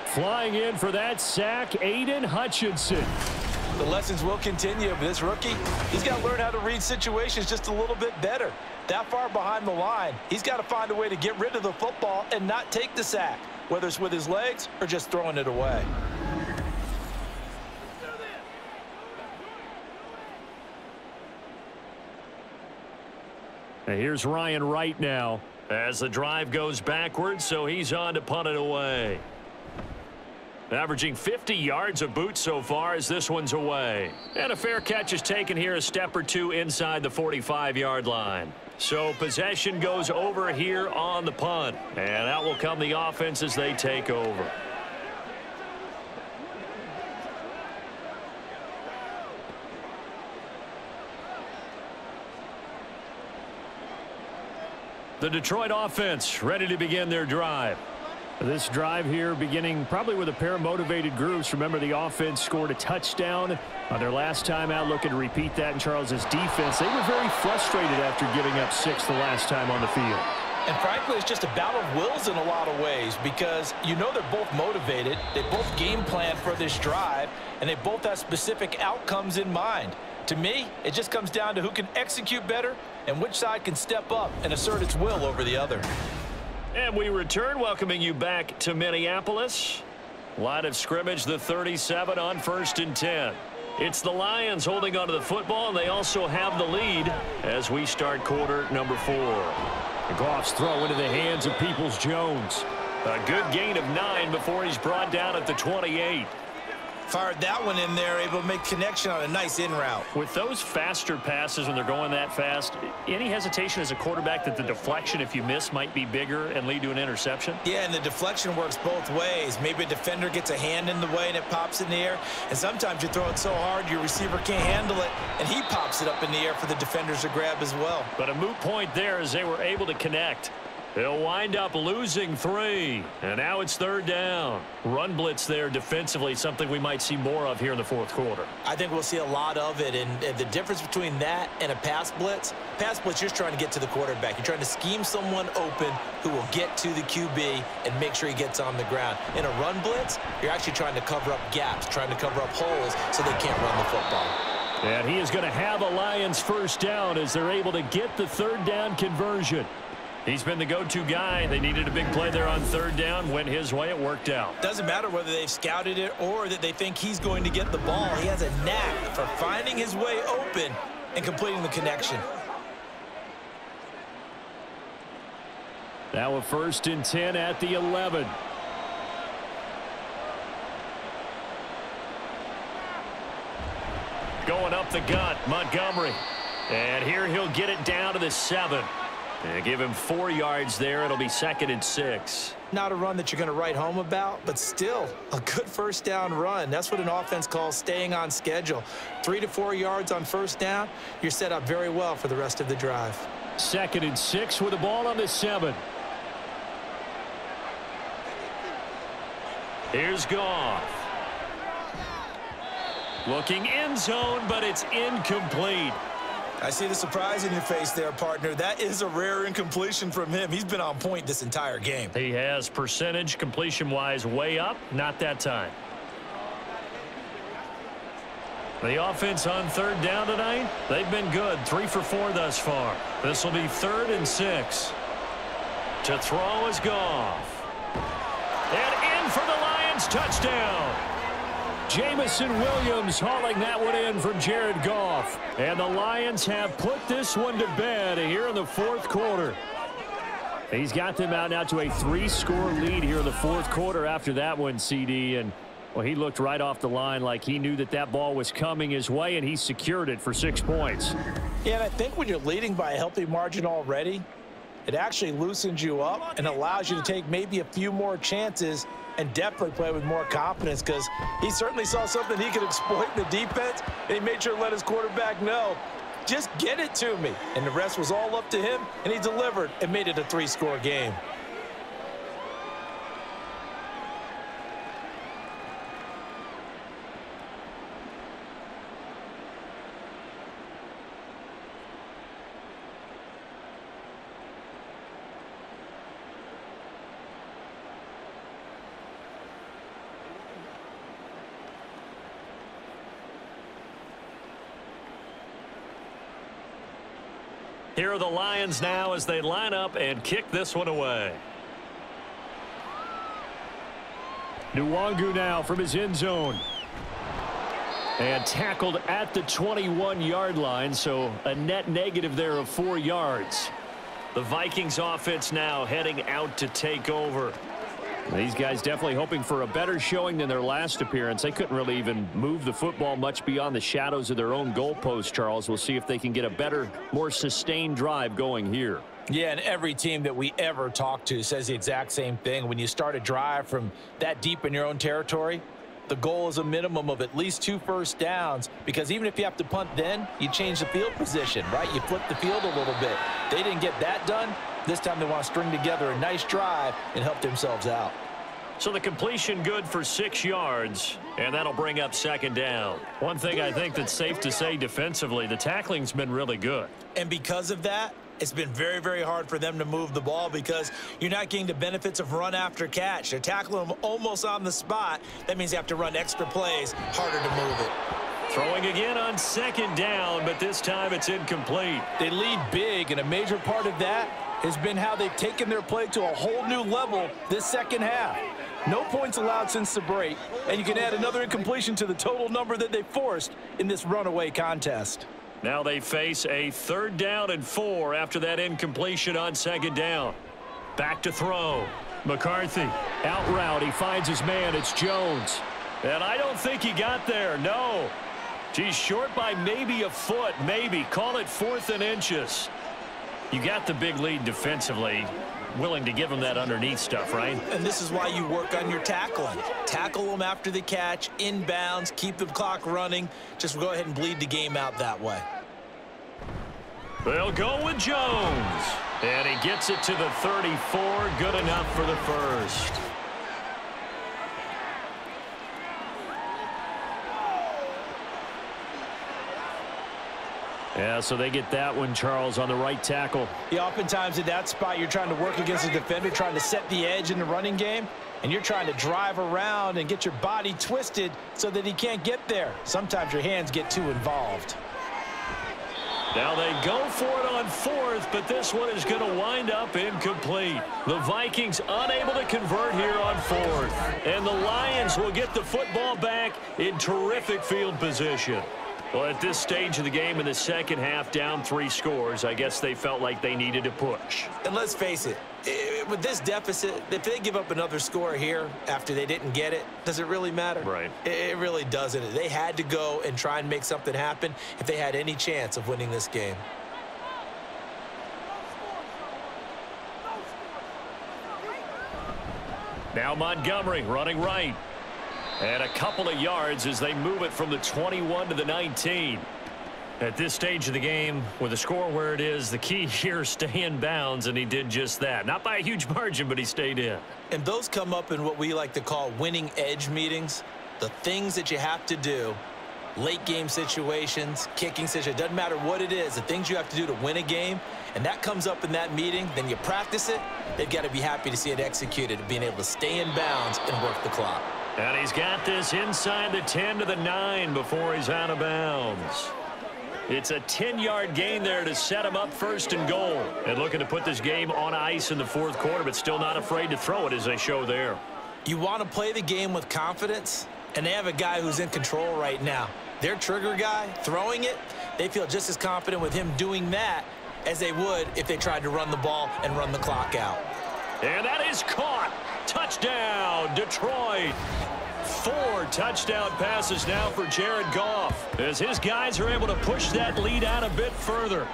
Flying in for that sack, Aiden Hutchinson. The lessons will continue, but this rookie, he's got to learn how to read situations just a little bit better. That far behind the line, he's got to find a way to get rid of the football and not take the sack, whether it's with his legs or just throwing it away. And here's Ryan Wright now as the drive goes backwards, so he's on to punt it away. Averaging 50 yards a boot so far as this one's away. And a fair catch is taken here, a step or two inside the 45-yard line. So possession goes over here on the punt. And out will come the offense as they take over. The Detroit offense ready to begin their drive. This drive here beginning probably with a pair of motivated groups. Remember, the offense scored a touchdown on their last time out. Looking to repeat that in Charles's defense. They were very frustrated after giving up 6 the last time on the field. And frankly, it's just a battle of wills in a lot of ways because you know they're both motivated. They both game plan for this drive, and they both have specific outcomes in mind. To me, it just comes down to who can execute better and which side can step up and assert its will over the other. And we return, welcoming you back to Minneapolis. Line of scrimmage, the 37 on 1st and 10. It's the Lions holding onto the football, and they also have the lead as we start quarter number 4. Goff's throw into the hands of Peoples-Jones. A good gain of 9 before he's brought down at the 28. Fired that one in there, able to make connection on a nice in route. With those faster passes when they're going that fast, any hesitation as a quarterback that the deflection, if you miss, might be bigger and lead to an interception? Yeah, and the deflection works both ways. Maybe a defender gets a hand in the way and it pops in the air, and sometimes you throw it so hard your receiver can't handle it, and he pops it up in the air for the defenders to grab as well. But a moot point there as they were able to connect. They'll wind up losing 3, and now it's 3rd down. Run blitz there defensively, something we might see more of here in the 4th quarter. I think we'll see a lot of it, and the difference between that and a pass blitz, you're trying to get to the quarterback. You're trying to scheme someone open who will get to the QB and make sure he gets on the ground. In a run blitz, you're actually trying to cover up gaps, trying to cover up holes so they can't run the football. And he is going to have a Lions 1st down as they're able to get the 3rd down conversion. He's been the go-to guy. They needed a big play there on 3rd down. Went his way. It worked out. Doesn't matter whether they've scouted it or that they think he's going to get the ball. He has a knack for finding his way open and completing the connection. Now a 1st and 10 at the 11. Going up the gut, Montgomery. And here he'll get it down to the 7. And give him 4 yards there. It'll be 2nd and 6. Not a run that you're going to write home about, but still a good 1st down run. That's what an offense calls staying on schedule. 3 to 4 yards on 1st down. You're set up very well for the rest of the drive. 2nd and 6 with the ball on the 7. Here's Goff. Looking end zone, but it's incomplete. I see the surprise in your face there, partner. That is a rare incompletion from him. He's been on point this entire game. He has percentage completion-wise way up. Not that time. The offense on 3rd down tonight, they've been good. 3 for 4 thus far. This will be 3rd and 6. To throw is Goff. And in for the Lions touchdown. Jamison Williams hauling that one in from Jared Goff. And the Lions have put this one to bed here in the 4th quarter. He's got them out now to a 3-score lead here in the 4th quarter after that one, CD. And, well, he looked right off the line like he knew that that ball was coming his way, and he secured it for 6 points. Yeah, and I think when you're leading by a healthy margin already, it actually loosens you up and allows you to take maybe a few more chances and definitely play with more confidence, because he certainly saw something he could exploit in the defense, and he made sure to let his quarterback know, just get it to me. And the rest was all up to him, and he delivered and made it a 3-score game. Here are the Lions now as they line up and kick this one away. Nwangu now from his end zone. And tackled at the 21-yard line, so a net negative there of 4 yards. The Vikings offense now heading out to take over. These guys definitely hoping for a better showing than their last appearance. They couldn't really even move the football much beyond the shadows of their own goalpost, Charles. We'll see if they can get a better, more sustained drive going here. Yeah, and every team that we ever talk to says the exact same thing. When you start a drive from that deep in your own territory, the goal is a minimum of at least 2 first downs, because even if you have to punt then, you change the field position, right? You flip the field a little bit. They didn't get that done. This time they want to string together a nice drive and help themselves out. So the completion good for 6 yards, and that'll bring up 2nd down. One thing I think that's safe to say defensively, the tackling's been really good. And because of that, it's been very, very hard for them to move the ball, because you're not getting the benefits of run after catch. They're tackling them almost on the spot. That means you have to run extra plays, harder to move it. Throwing again on second down, but this time it's incomplete. They lead big, and a major part of that has been how they've taken their play to a whole new level this second half. No points allowed since the break, and you can add another incompletion to the total number that they forced in this runaway contest. Now they face a 3rd down and 4 after that incompletion on second down. Back to throw. McCarthy, out route. He finds his man. It's Jones. And I don't think he got there. No. He's short by maybe a foot, maybe. Call it 4th and inches. You got the big lead defensively. Willing to give him that underneath stuff, right? And this is why you work on your tackling. Tackle them after the catch, inbounds, keep the clock running. Just go ahead and bleed the game out that way. They'll go with Jones. And he gets it to the 34. Good enough for the first. Yeah, so they get that one, Charles, on the right tackle. Yeah, oftentimes in that spot, you're trying to work against a defender, trying to set the edge in the running game, and you're trying to drive around and get your body twisted so that he can't get there. Sometimes your hands get too involved. Now they go for it on 4th, but this one is going to wind up incomplete. The Vikings unable to convert here on 4th. And the Lions will get the football back in terrific field position. Well, at this stage of the game in the second half, down 3 scores, I guess they felt like they needed to push. And let's face it, with this deficit, if they give up another score here after they didn't get it, does it really matter? Right. It really doesn't. They had to go and try and make something happen if they had any chance of winning this game. Now Montgomery running right. And a couple of yards as they move it from the 21 to the 19. At this stage of the game, with the score where it is, the key here is stay in bounds, and he did just that. Not by a huge margin, but he stayed in. And those come up in what we like to call winning edge meetings. The things that you have to do, late game situations, kicking situations, doesn't matter what it is, the things you have to do to win a game, and that comes up in that meeting, then you practice it, they've got to be happy to see it executed, being able to stay in bounds and work the clock. And he's got this inside the 10 to the 9 before he's out of bounds. It's a 10-yard gain there to set him up 1st and goal. And looking to put this game on ice in the 4th quarter, but still not afraid to throw it as they show there. You want to play the game with confidence, and they have a guy who's in control right now. Their trigger guy, throwing it, they feel just as confident with him doing that as they would if they tried to run the ball and run the clock out. And that is caught. Touchdown, Detroit. 4 touchdown passes now for Jared Goff as his guys are able to push that lead out a bit further.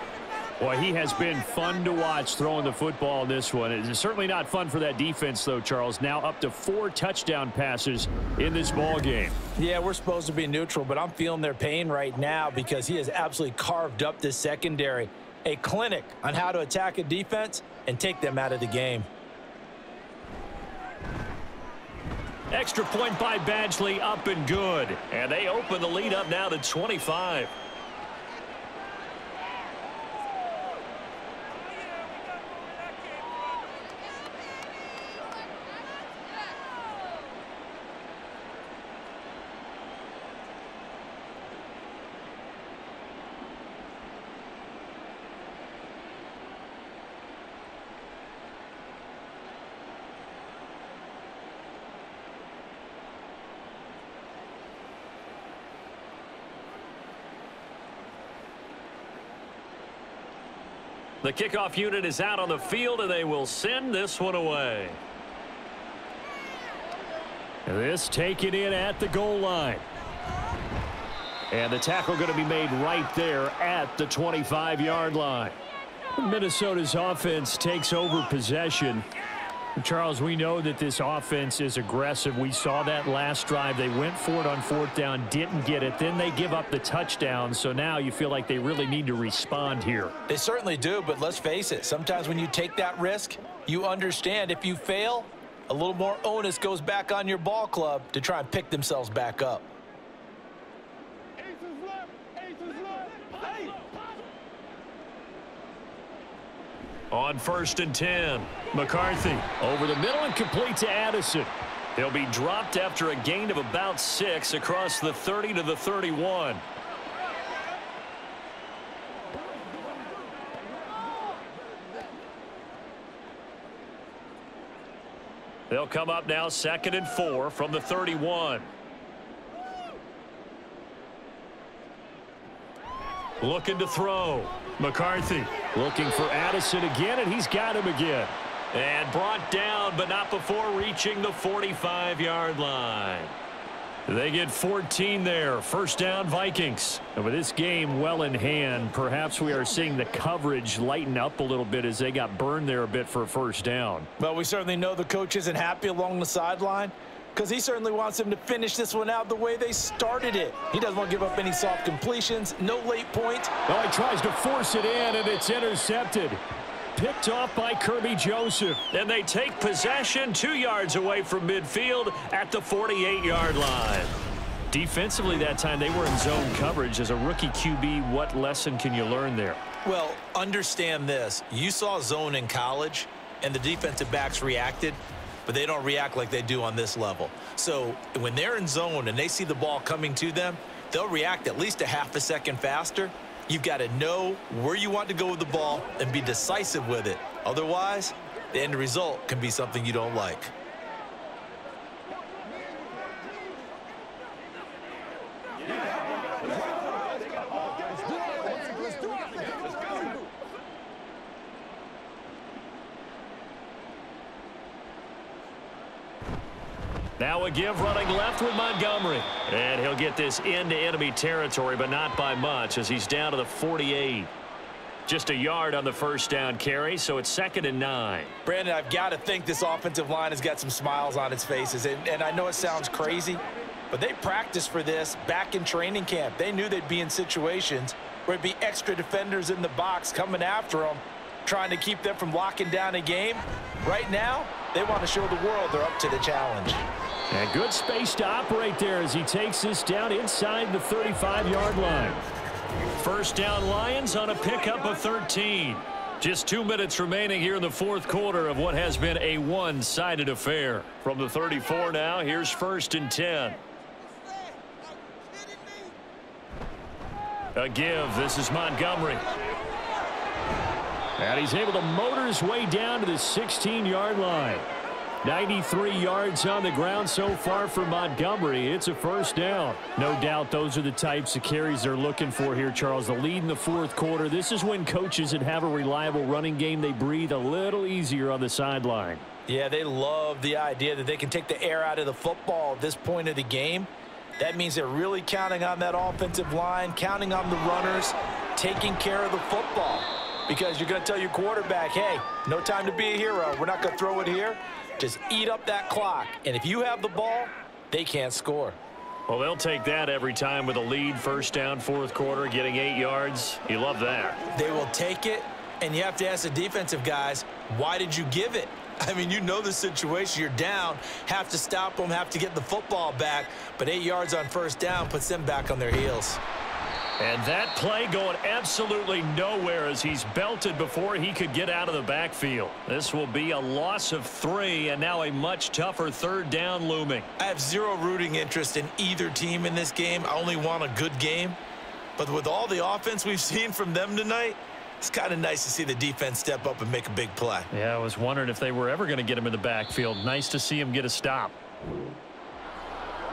Boy, he has been fun to watch throwing the football in this one. It's certainly not fun for that defense, though, Charles. Now up to 4 touchdown passes in this ball game. Yeah, we're supposed to be neutral, but I'm feeling their pain right now because he has absolutely carved up this secondary. A clinic on how to attack a defense and take them out of the game. Extra point by Badgley, up and good. And they open the lead up now to 25. The kickoff unit is out on the field, and they will send this one away. This taken in at the goal line. And the tackle going to be made right there at the 25-yard line. Minnesota's offense takes over possession. Charles, we know that this offense is aggressive. We saw that last drive. They went for it on 4th down, didn't get it. Then they give up the touchdown. So now you feel like they really need to respond here. They certainly do, but let's face it. Sometimes when you take that risk, you understand if you fail, a little more onus goes back on your ball club to try and pick themselves back up. On 1st and 10, McCarthy over the middle and complete to Addison. He'll be dropped after a gain of about 6 across the 30 to the 31. They'll come up now 2nd and 4 from the 31. Looking to throw. McCarthy looking for Addison again, and he's got him again. And brought down, but not before reaching the 45-yard line. They get 14 there. 1st down, Vikings. And with this game well in hand, perhaps we are seeing the coverage lighten up a little bit as they got burned there a bit for a 1st down. Well, we certainly know the coach isn't happy along the sideline because he certainly wants them to finish this one out the way they started it. He doesn't want to give up any soft completions, no late points. Well, he tries to force it in, and it's intercepted. Picked off by Kirby Joseph. And they take possession 2 yards away from midfield at the 48-yard line. Defensively that time, they were in zone coverage. As a rookie QB, what lesson can you learn there? Well, understand this. You saw zone in college, and the defensive backs reacted, but they don't react like they do on this level. So when they're in zone and they see the ball coming to them, they'll react at least a half a second faster. You've got to know where you want to go with the ball and be decisive with it. Otherwise, the end result can be something you don't like. Now a give running left with Montgomery. And he'll get this into enemy territory, but not by much as he's down to the 48. Just a yard on the 1st down carry, so it's 2nd and 9. Brandon, I've got to think this offensive line has got some smiles on its faces. And I know it sounds crazy, but they practiced for this back in training camp. They knew they'd be in situations where it'd be extra defenders in the box coming after them, trying to keep them from locking down a game. Right now, they want to show the world they're up to the challenge. And good space to operate there as he takes this down inside the 35-yard line. 1st down Lions on a pickup of 13. Just 2 minutes remaining here in the 4th quarter of what has been a one-sided affair. From the 34 now, here's 1st and 10. A give. This is Montgomery. And he's able to motor his way down to the 16-yard line. 93 yards on the ground so far for Montgomery. It's a 1st down. No doubt those are the types of carries they're looking for here, Charles. The lead in the 4th quarter. This is when coaches that have a reliable running game, they breathe a little easier on the sideline. Yeah, they love the idea that they can take the air out of the football at this point of the game. That means they're really counting on that offensive line, counting on the runners, taking care of the football. Because you're going to tell your quarterback, hey, no time to be a hero. We're not going to throw it here. Just eat up that clock. And if you have the ball, they can't score. Well, they'll take that every time with a lead. 1st down, 4th quarter, getting 8 yards. You love that. They will take it, and you have to ask the defensive guys, why did you give it? I mean, you know the situation. You're down, have to stop them, have to get the football back. But 8 yards on 1st down puts them back on their heels. And that play going absolutely nowhere as he's belted before he could get out of the backfield. This will be a loss of 3, and now a much tougher 3rd down looming. I have zero rooting interest in either team in this game. I only want a good game. But with all the offense we've seen from them tonight, it's kind of nice to see the defense step up and make a big play. Yeah, I was wondering if they were ever going to get him in the backfield. Nice to see him get a stop.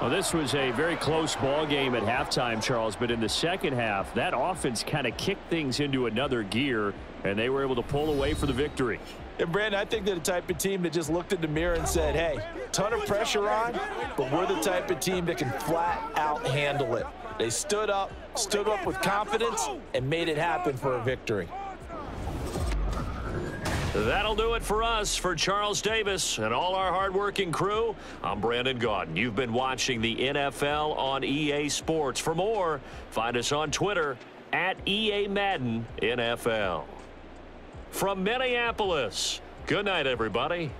Well, this was a very close ball game at halftime, Charles, but in the 2nd half, that offense kind of kicked things into another gear, and they were able to pull away for the victory. And, Brandon, I think they're the type of team that just looked in the mirror and said, hey, ton of pressure on, but we're the type of team that can flat out handle it. They stood up with confidence, and made it happen for a victory. That'll do it for us. For Charles Davis and all our hardworking crew, I'm Brandon Gaudin. You've been watching the NFL on EA Sports. For more, find us on Twitter at EA Madden NFL. From Minneapolis, good night, everybody.